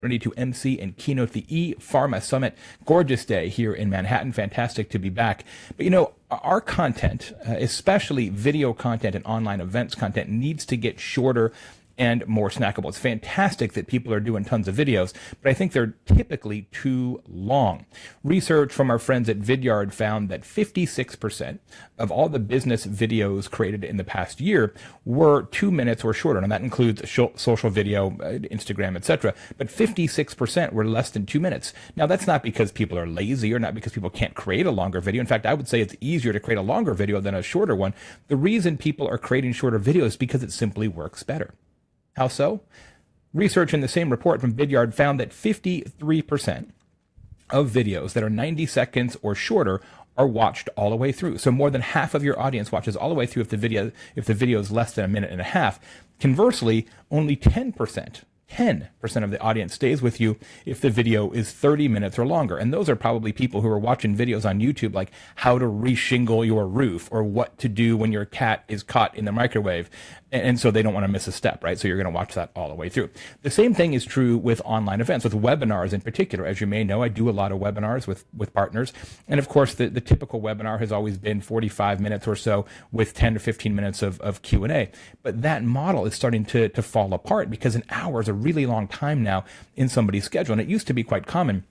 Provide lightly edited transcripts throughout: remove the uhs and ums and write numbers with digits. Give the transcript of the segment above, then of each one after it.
Ready to MC and keynote the ePharma Summit. Gorgeous day here in Manhattan. Fantastic to be back. But you know, our content, especially video content and online events content, needs to get shorter and more snackable. It's fantastic that people are doing tons of videos, but I think they're typically too long. Research from our friends at Vidyard found that 56% of all the business videos created in the past year were 2 minutes or shorter. And that includes social video, Instagram, etc. But 56% were less than 2 minutes. Now, that's not because people are lazy or not because people can't create a longer video. In fact, I would say it's easier to create a longer video than a shorter one. The reason people are creating shorter videos is because it simply works better. How so? Research in the same report from Vidyard found that 53% of videos that are 90 seconds or shorter are watched all the way through. So more than half of your audience watches all the way through if the video is less than a minute and a half. Conversely, only 10% of the audience stays with you if the video is 30 minutes or longer. And those are probably people who are watching videos on YouTube like how to reshingle your roof or what to do when your cat is caught in the microwave. And so they don't want to miss a step, right? So you're going to watch that all the way through. The same thing is true with online events, with webinars in particular. As you may know, I do a lot of webinars with partners. And of course, the typical webinar has always been 45 minutes or so with 10 to 15 minutes of Q&A. But that model is starting to fall apart because an hour is a really long time now in somebody's schedule. And it used to be quite common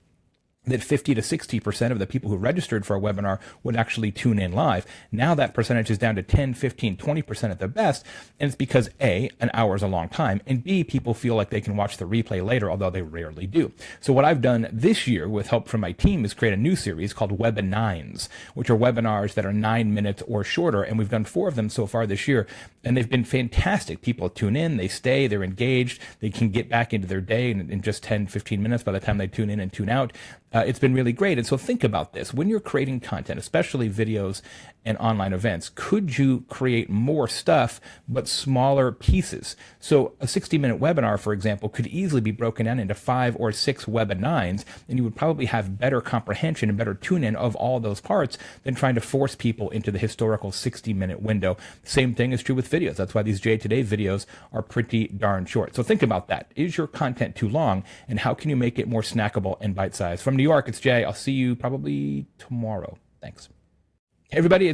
that 50 to 60% of the people who registered for a webinar would actually tune in live. Now that percentage is down to 10, 15, 20% at the best. And it's because A, an hour is a long time, and B, people feel like they can watch the replay later, although they rarely do. So what I've done this year with help from my team is create a new series called Webinines, which are webinars that are 9 minutes or shorter. And we've done 4 of them so far this year. And they've been fantastic. People tune in, they stay, they're engaged, they can get back into their day in just 10, 15 minutes by the time they tune in and tune out. It's been really great. And so think about this. When you're creating content, especially videos and online events, could you create more stuff but smaller pieces? So a 60-minute webinar, for example, could easily be broken down into 5 or 6 webinines, and you would probably have better comprehension and better tune-in of all those parts than trying to force people into the historical 60-minute window. Same thing is true with videos. That's why these Jay Today videos are pretty darn short. So think about that. Is your content too long, and how can you make it more snackable and bite-sized? From New York, it's Jay. I'll see you probably tomorrow. Thanks. Hey, everybody.